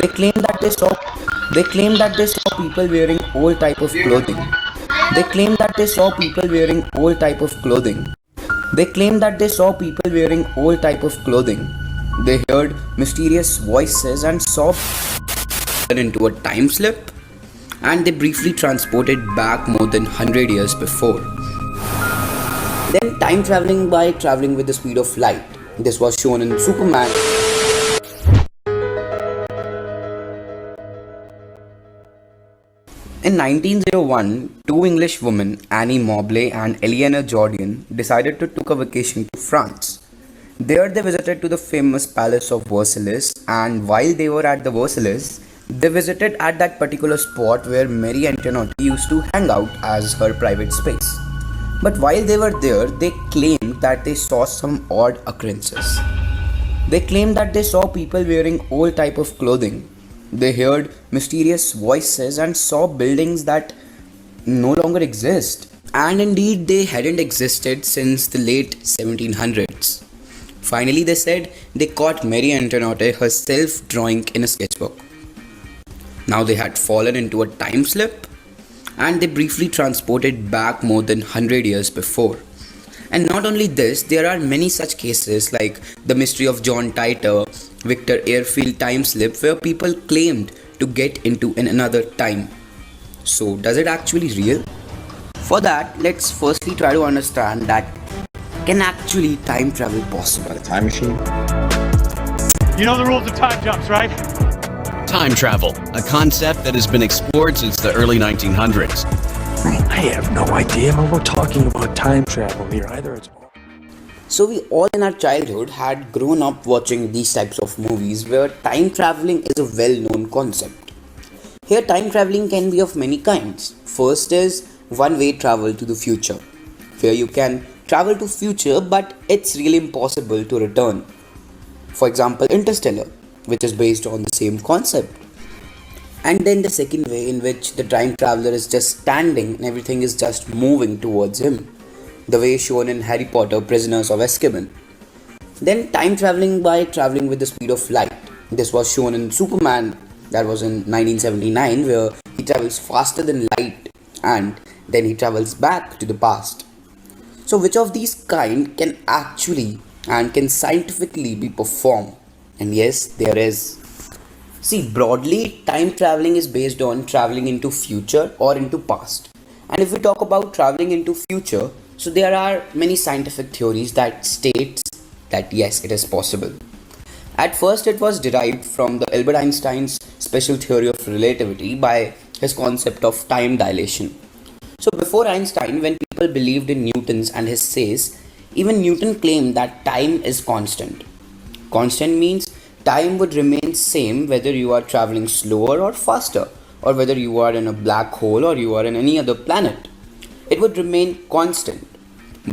They claim that they saw people wearing old type of clothing. They claim that they saw people wearing old type of clothing. They claim that they saw people wearing old type of clothing. They heard mysterious voices and saw into a time slip, and they briefly transported back more than 100 years before. Then time traveling by traveling with the speed of light. This was shown in Superman. In 1901, two English women, Annie Mobley and Eleanor Jordan, decided to take a vacation to France. There they visited to the famous palace of Versailles, and while they were at the Versailles, they visited at that particular spot where Marie Antoinette used to hang out as her private space. But while they were there, they claimed that they saw some odd occurrences. They claimed that they saw people wearing old type of clothing. They heard mysterious voices and saw buildings that no longer exist. And indeed, they hadn't existed since the late 1700s. Finally, they said they caught Marie Antoinette herself drawing in a sketchbook. Now they had fallen into a time slip, and they briefly transported back more than 100 years before. And not only this, there are many such cases like the mystery of John Titor, Victor Airfield time slip, where people claimed to get into another time. So does it actually real? For that, let's firstly try to understand that can actually time travel possible? Time machine? You know the rules of time jumps, right? Time travel, a concept that has been explored since the early 1900s. I have no idea, but we're talking about time travel here. Either it's... So we all in our childhood had grown up watching these types of movies where time traveling is a well-known concept. Here time traveling can be of many kinds. First is one-way travel to the future, where you can travel to future but it's really impossible to return. For example, Interstellar, which is based on the same concept. And then the second way, in which the time traveler is just standing and everything is just moving towards him, the way shown in Harry Potter Prisoners of Azkaban. Then time traveling by traveling with the speed of light. This was shown in Superman, that was in 1979, where he travels faster than light and then he travels back to the past. So which of these kind can actually and can scientifically be performed? And yes, there is. See, broadly, time traveling is based on traveling into future or into past. And if we talk about traveling into future, so there are many scientific theories that states that yes, it is possible. At first, it was derived from the Albert Einstein's special theory of relativity by his concept of time dilation. So before Einstein, when people believed in Newton's and his says, even Newton claimed that time is constant. Constant means time would remain same whether you are traveling slower or faster, or whether you are in a black hole or you are in any other planet. It would remain constant.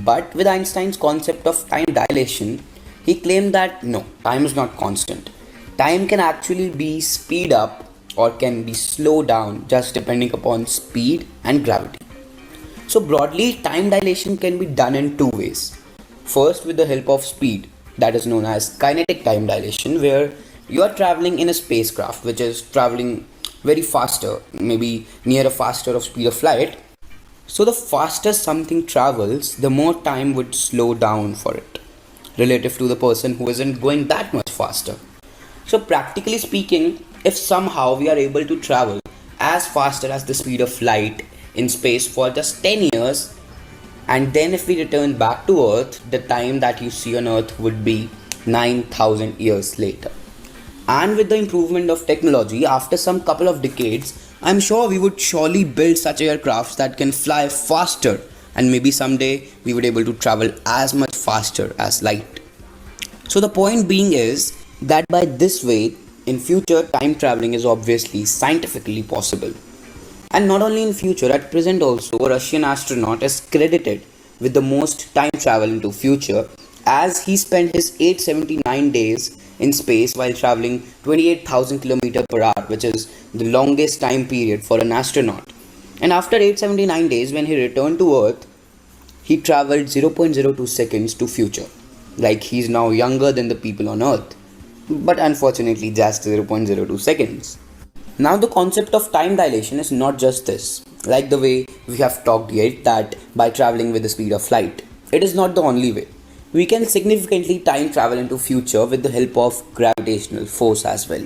But with Einstein's concept of time dilation, he claimed that no, time is not constant. Time can actually be speed up or can be slowed down just depending upon speed and gravity. So broadly, time dilation can be done in two ways. First, with the help of speed, that is known as kinetic time dilation, where you are traveling in a spacecraft which is traveling very faster, maybe near a faster of speed of light. So the faster something travels, the more time would slow down for it relative to the person who isn't going that much faster. So practically speaking, if somehow we are able to travel as faster as the speed of light in space for just 10 years, and then if we return back to Earth, the time that you see on Earth would be 9,000 years later. And with the improvement of technology, after some couple of decades, I'm sure we would surely build such aircrafts that can fly faster, and maybe someday we would be able to travel as much faster as light. So the point being is that by this way, in future, time traveling is obviously scientifically possible. And not only in future, at present also, a Russian astronaut is credited with the most time travel into future, as he spent his 879 days in space while traveling 28,000 km per hour, which is the longest time period for an astronaut. And after 879 days, when he returned to Earth, he traveled 0.02 seconds to future. Like, he's now younger than the people on Earth. but unfortunately just 0.02 seconds. Now, the concept of time dilation is not just this, like the way we have talked yet, that by traveling with the speed of light. It is not the only way. We can significantly time travel into future with the help of gravitational force as well.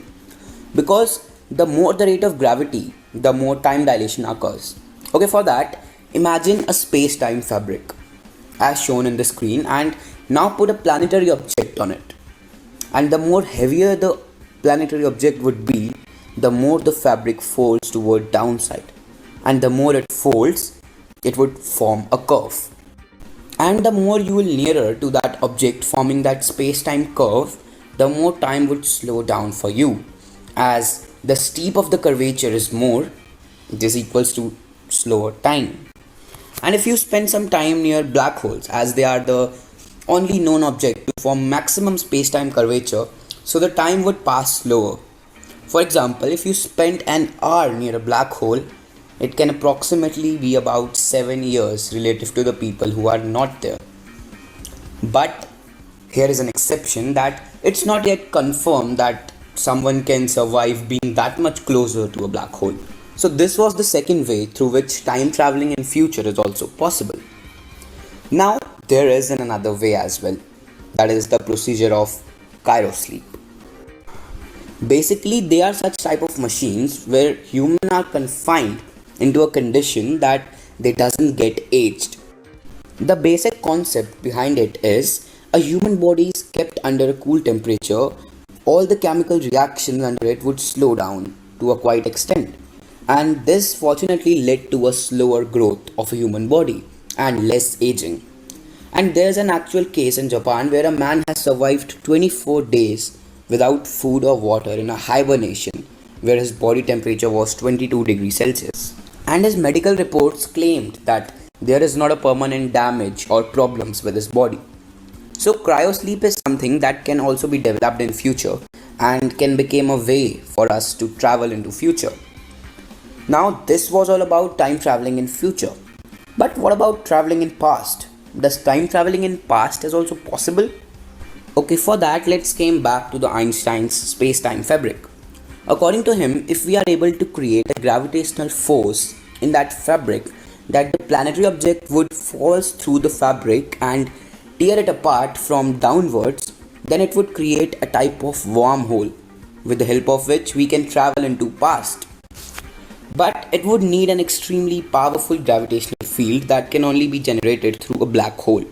Because the more the rate of gravity, the more time dilation occurs. Okay, for that, imagine a space-time fabric as shown in the screen and now put a planetary object on it. And the more heavier the planetary object would be, the more the fabric folds toward downside, and the more it folds, it would form a curve. And the more you will nearer to that object forming that space-time curve, the more time would slow down for you, as the steep of the curvature is more, this equals to slower time. And if you spend some time near black holes, as they are the only known object to form maximum space-time curvature, so the time would pass slower. For example, if you spend an hour near a black hole, it can approximately be about 7 years relative to the people who are not there. But here is an exception, that it's not yet confirmed that someone can survive being that much closer to a black hole. So this was the second way through which time traveling in future is also possible. Now there is another way as well, that is the procedure of cryosleep. Basically, they are such type of machines where humans are confined into a condition that they doesn't get aged. The basic concept behind it is a human body is kept under a cool temperature. All the chemical reactions under it would slow down to a quite extent, and this fortunately led to a slower growth of a human body and less aging. And there's an actual case in Japan where a man has survived 24 days without food or water in a hibernation where his body temperature was 22 degrees Celsius. And his medical reports claimed that there is not a permanent damage or problems with his body. So cryosleep is something that can also be developed in future and can become a way for us to travel into future. Now this was all about time traveling in future. But what about traveling in past? Does time traveling in past is also possible? Okay, for that let's came back to the Einstein's space-time fabric. According to him, if we are able to create a gravitational force in that fabric, that the planetary object would fall through the fabric and tear it apart from downwards, then it would create a type of wormhole with the help of which we can travel into past. But it would need an extremely powerful gravitational field that can only be generated through a black hole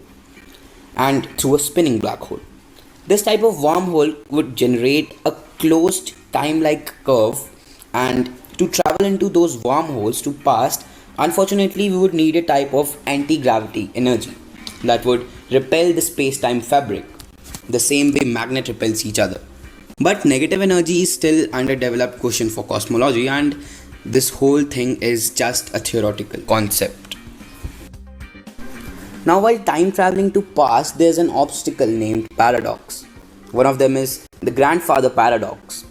and through a spinning black hole. This type of wormhole would generate a closed time-like curve, and to travel into those wormholes to past, unfortunately we would need a type of anti-gravity energy that would repel the space-time fabric, the same way magnet repels each other. But negative energy is still underdeveloped question for cosmology, and this whole thing is just a theoretical concept. Now, while time traveling to past, there's an obstacle named paradox. One of them is the grandfather paradox.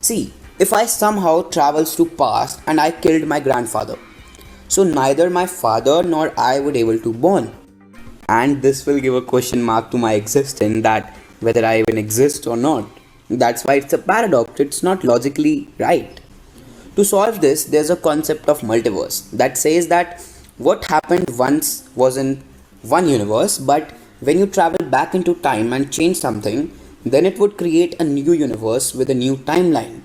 See, if I somehow travels to past and I killed my grandfather, so neither my father nor I would able to born. And this will give a question mark to my existence, that whether I even exist or not. That's why it's a paradox, it's not logically right. To solve this, there's a concept of multiverse that says that what happened once was in one universe, but when you travel back into time and change something, then it would create a new universe with a new timeline.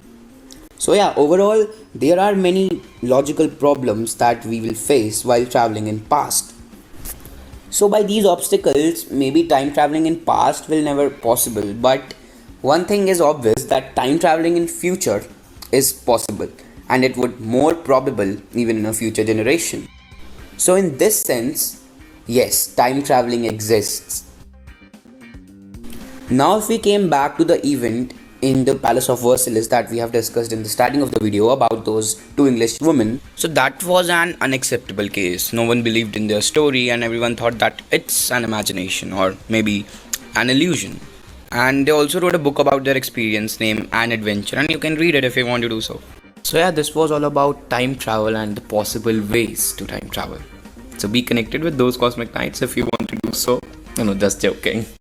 So yeah, overall, there are many logical problems that we will face while traveling in past. So by these obstacles, maybe time traveling in past will never possible, but one thing is obvious, that time traveling in future is possible, and it would more probable even in a future generation. So in this sense, yes, time traveling exists. Now if we came back to the event in the Palace of Versailles that we have discussed in the starting of the video about those two English women. So that was an unacceptable case. No one believed in their story and everyone thought that it's an imagination or maybe an illusion. And they also wrote a book about their experience named An Adventure, and you can read it if you want to do so. So yeah, this was all about time travel and the possible ways to time travel. So be connected with those cosmic nights if you want to do so. No, just joking.